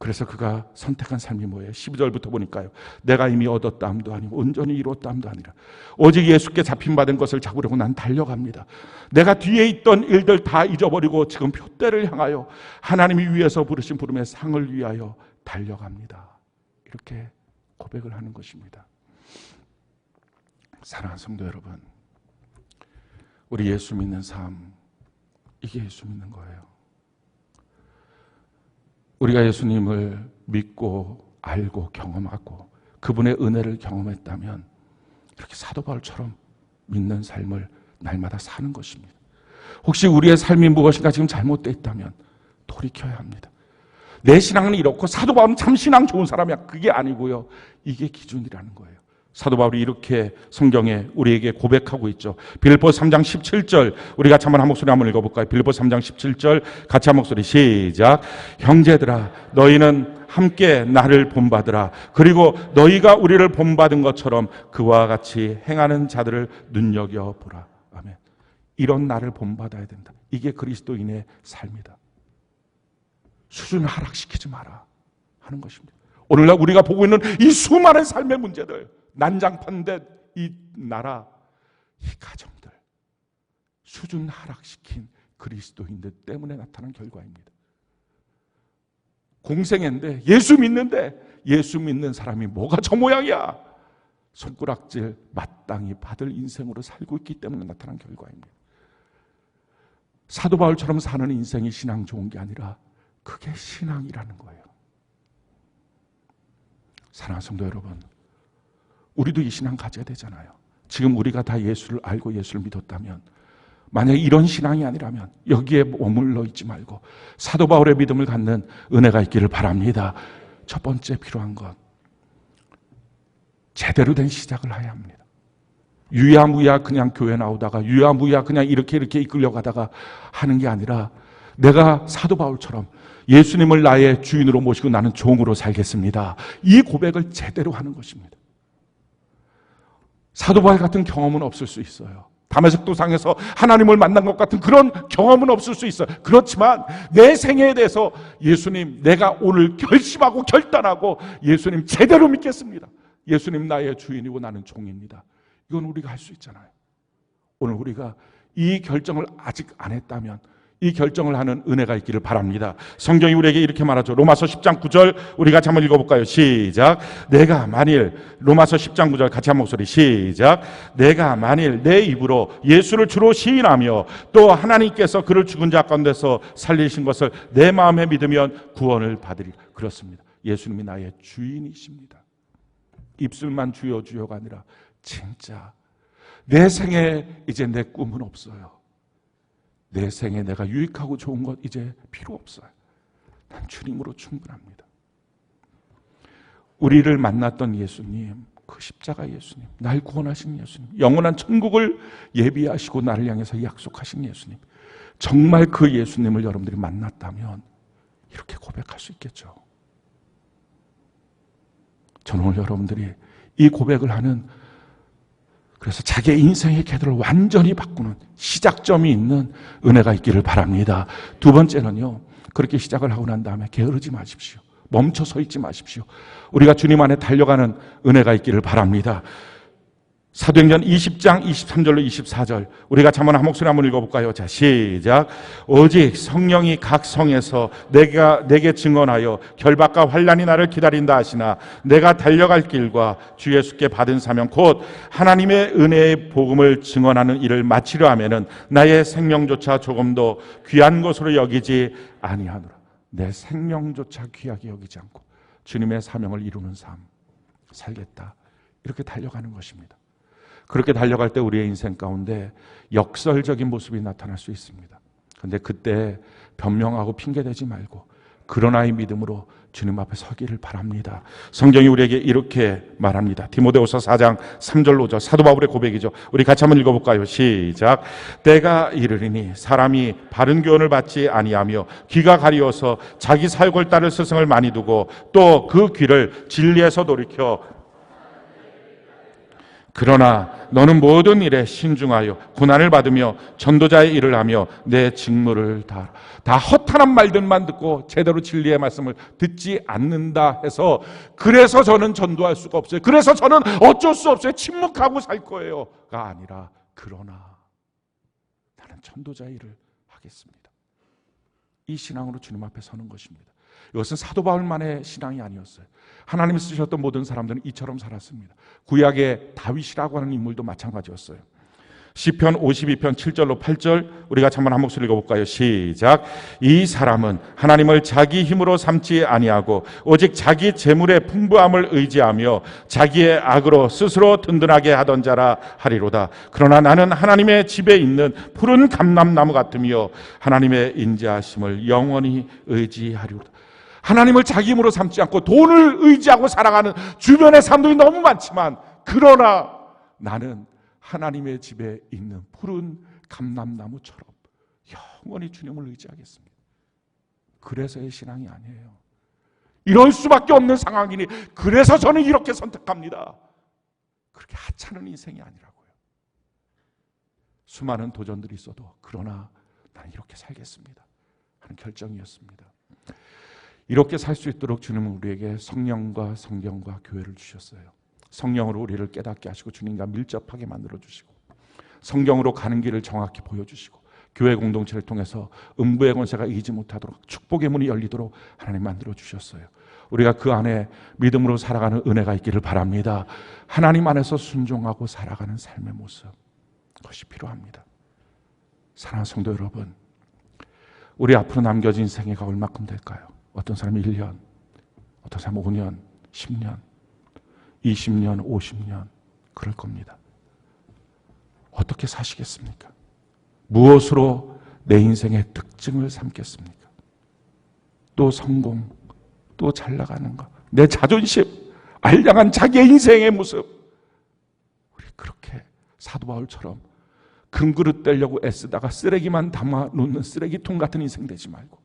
그래서 그가 선택한 삶이 뭐예요? 12절부터 보니까요, 내가 이미 얻었다함도 아니고 온전히 이루었다함도 아니라 오직 예수께 잡힌받은 것을 잡으려고 난 달려갑니다. 내가 뒤에 있던 일들 다 잊어버리고 지금 표대를 향하여 하나님이 위에서 부르신 부름의 상을 위하여 달려갑니다. 이렇게 고백을 하는 것입니다. 사랑하는 성도 여러분, 우리 예수 믿는 삶, 이게 예수 믿는 거예요. 우리가 예수님을 믿고 알고 경험하고 그분의 은혜를 경험했다면 이렇게 사도 바울처럼 믿는 삶을 날마다 사는 것입니다. 혹시 우리의 삶이 무엇인가 지금 잘못되어 있다면 돌이켜야 합니다. 내 신앙은 이렇고 사도 바울은 참 신앙 좋은 사람이야, 그게 아니고요, 이게 기준이라는 거예요. 사도 바울이 이렇게 성경에 우리에게 고백하고 있죠. 빌립보서 3장 17절 우리 같이 한번 한 목소리 한번 읽어볼까요? 빌립보서 3장 17절 같이 한 목소리 시작. 형제들아 너희는 함께 나를 본받으라. 그리고 너희가 우리를 본받은 것처럼 그와 같이 행하는 자들을 눈여겨보라. 아멘. 이런 나를 본받아야 된다. 이게 그리스도인의 삶이다. 수준을 하락시키지 마라 하는 것입니다. 오늘날 우리가 보고 있는 이 수많은 삶의 문제들, 난장판된 이 나라, 이 가정들, 수준 하락시킨 그리스도인들 때문에 나타난 결과입니다. 공생애인데 예수 믿는데 예수 믿는 사람이 뭐가 저 모양이야? 손가락질 마땅히 받을 인생으로 살고 있기 때문에 나타난 결과입니다. 사도 바울처럼 사는 인생이 신앙 좋은 게 아니라 그게 신앙이라는 거예요. 사랑하는 성도 여러분, 우리도 이 신앙 가져야 되잖아요. 지금 우리가 다 예수를 알고 예수를 믿었다면, 만약에 이런 신앙이 아니라면 여기에 머물러 있지 말고 사도 바울의 믿음을 갖는 은혜가 있기를 바랍니다. 첫 번째 필요한 것, 제대로 된 시작을 해야 합니다. 유야무야 그냥 교회 나오다가 유야무야 그냥 이렇게 이끌려가다가 하는 게 아니라 내가 사도 바울처럼 예수님을 나의 주인으로 모시고 나는 종으로 살겠습니다. 이 고백을 제대로 하는 것입니다. 사도 바울 같은 경험은 없을 수 있어요. 다메섹 도상에서 하나님을 만난 것 같은 그런 경험은 없을 수 있어요. 그렇지만 내 생애에 대해서 예수님, 내가 오늘 결심하고 결단하고 예수님 제대로 믿겠습니다. 예수님 나의 주인이고 나는 종입니다. 이건 우리가 할 수 있잖아요. 오늘 우리가 이 결정을 아직 안 했다면 이 결정을 하는 은혜가 있기를 바랍니다. 성경이 우리에게 이렇게 말하죠. 로마서 10장 9절 우리 같이 한번 읽어볼까요? 시작. 내가 만일, 로마서 10장 9절 같이 한 목소리 시작. 내가 만일 내 입으로 예수를 주로 시인하며 또 하나님께서 그를 죽은 자 가운데서 살리신 것을 내 마음에 믿으면 구원을 받으리. 그렇습니다. 예수님이 나의 주인이십니다. 입술만 주여 주여가 아니라 진짜 내 생에 이제 내 꿈은 없어요. 내 생에 내가 유익하고 좋은 것 이제 필요 없어요. 난 주님으로 충분합니다. 우리를 만났던 예수님, 그 십자가 예수님, 날 구원하신 예수님, 영원한 천국을 예비하시고 나를 향해서 약속하신 예수님, 정말 그 예수님을 여러분들이 만났다면 이렇게 고백할 수 있겠죠. 저는 오늘 여러분들이 이 고백을 하는, 그래서 자기의 인생의 궤도를 완전히 바꾸는 시작점이 있는 은혜가 있기를 바랍니다. 두 번째는요, 그렇게 시작을 하고 난 다음에 게으르지 마십시오. 멈춰 서 있지 마십시오. 우리가 주님 안에 달려가는 은혜가 있기를 바랍니다. 사도행전 20장 23절로 24절, 우리가 한번 한 목소리 한번 읽어볼까요? 자, 시작. 오직 성령이 각 성에서 내게 증언하여 결박과 환난이 나를 기다린다 하시나 내가 달려갈 길과 주 예수께 받은 사명 곧 하나님의 은혜의 복음을 증언하는 일을 마치려 하면은 나의 생명조차 조금도 귀한 것으로 여기지 아니하노라. 내 생명조차 귀하게 여기지 않고 주님의 사명을 이루는 삶 살겠다, 이렇게 달려가는 것입니다. 그렇게 달려갈 때 우리의 인생 가운데 역설적인 모습이 나타날 수 있습니다. 그런데 그때 변명하고 핑계대지 말고 그러나의 믿음으로 주님 앞에 서기를 바랍니다. 성경이 우리에게 이렇게 말합니다. 디모데후서 4장 3절 5절, 사도 바울의 고백이죠. 우리 같이 한번 읽어볼까요? 시작. 때가 이르리니 사람이 바른 교훈을 받지 아니하며 귀가 가리워서 자기 살골 따를 스승을 많이 두고 또 그 귀를 진리에서 돌이켜 그러나 너는 모든 일에 신중하여 고난을 받으며 전도자의 일을 하며 내 직무를 다 허탄한 말들만 듣고 제대로 진리의 말씀을 듣지 않는다 해서 그래서 저는 전도할 수가 없어요, 그래서 저는 어쩔 수 없어요, 침묵하고 살 거예요가 아니라 그러나 나는 전도자의 일을 하겠습니다. 이 신앙으로 주님 앞에 서는 것입니다. 이것은 사도 바울만의 신앙이 아니었어요. 하나님이 쓰셨던 모든 사람들은 이처럼 살았습니다. 구약의 다윗이라고 하는 인물도 마찬가지였어요. 시편 52편 7절로 8절, 우리가 한번 한 목소리 읽어볼까요? 시작. 이 사람은 하나님을 자기 힘으로 삼지 아니하고 오직 자기 재물의 풍부함을 의지하며 자기의 악으로 스스로 든든하게 하던 자라 하리로다. 그러나 나는 하나님의 집에 있는 푸른 감람나무 같으며 하나님의 인자하심을 영원히 의지하리로다. 하나님을 자기 힘으로 삼지 않고 돈을 의지하고 살아가는 주변의 사람들이 너무 많지만, 그러나 나는 하나님의 집에 있는 푸른 감람나무처럼 영원히 주님을 의지하겠습니다. 그래서의 신앙이 아니에요. 이럴 수밖에 없는 상황이니 그래서 저는 이렇게 선택합니다. 그렇게 하찮은 인생이 아니라고요. 수많은 도전들이 있어도 그러나 나는 이렇게 살겠습니다 하는 결정이었습니다. 이렇게 살 수 있도록 주님은 우리에게 성령과 성경과 교회를 주셨어요. 성령으로 우리를 깨닫게 하시고 주님과 밀접하게 만들어주시고, 성경으로 가는 길을 정확히 보여주시고, 교회 공동체를 통해서 음부의 권세가 이기지 못하도록 축복의 문이 열리도록 하나님 만들어주셨어요. 우리가 그 안에 믿음으로 살아가는 은혜가 있기를 바랍니다. 하나님 안에서 순종하고 살아가는 삶의 모습, 그것이 필요합니다. 사랑하는 성도 여러분, 우리 앞으로 남겨진 생애가 얼마큼 될까요? 어떤 사람은 1년, 어떤 사람은 5년, 10년, 20년, 50년 그럴 겁니다. 어떻게 사시겠습니까? 무엇으로 내 인생의 특징을 삼겠습니까? 또 성공, 또 잘 나가는 것, 내 자존심, 알량한 자기의 인생의 모습. 우리 그렇게 사도 바울처럼 금그릇 떼려고 애쓰다가 쓰레기만 담아놓는 쓰레기통 같은 인생 되지 말고,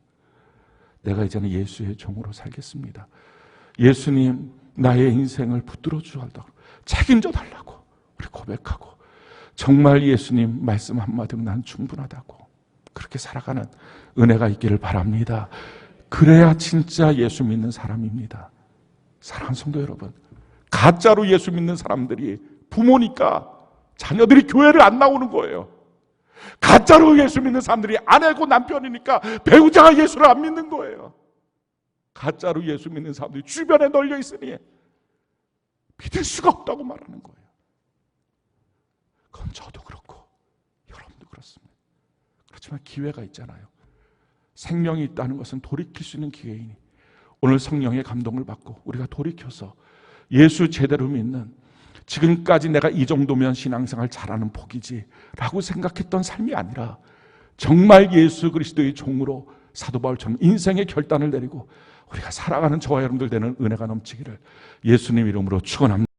내가 이제는 예수의 종으로 살겠습니다. 예수님, 나의 인생을 붙들어 주달라고, 책임져 달라고 우리 고백하고, 정말 예수님 말씀 한마디면 난 충분하다고 그렇게 살아가는 은혜가 있기를 바랍니다. 그래야 진짜 예수 믿는 사람입니다. 사랑하는 성도 여러분, 가짜로 예수 믿는 사람들이 부모니까 자녀들이 교회를 안 나오는 거예요. 가짜로 예수 믿는 사람들이 아내고 남편이니까 배우자가 예수를 안 믿는 거예요. 가짜로 예수 믿는 사람들이 주변에 널려 있으니 믿을 수가 없다고 말하는 거예요. 그건 저도 그렇고 여러분도 그렇습니다. 그렇지만 기회가 있잖아요. 생명이 있다는 것은 돌이킬 수 있는 기회이니 오늘 성령의 감동을 받고 우리가 돌이켜서 예수 제대로 믿는, 지금까지 내가 이 정도면 신앙생활 잘하는 복이지 라고 생각했던 삶이 아니라 정말 예수 그리스도의 종으로 사도 바울처럼 인생의 결단을 내리고 우리가 살아가는 저와 여러분들 되는 은혜가 넘치기를 예수님 이름으로 축원합니다.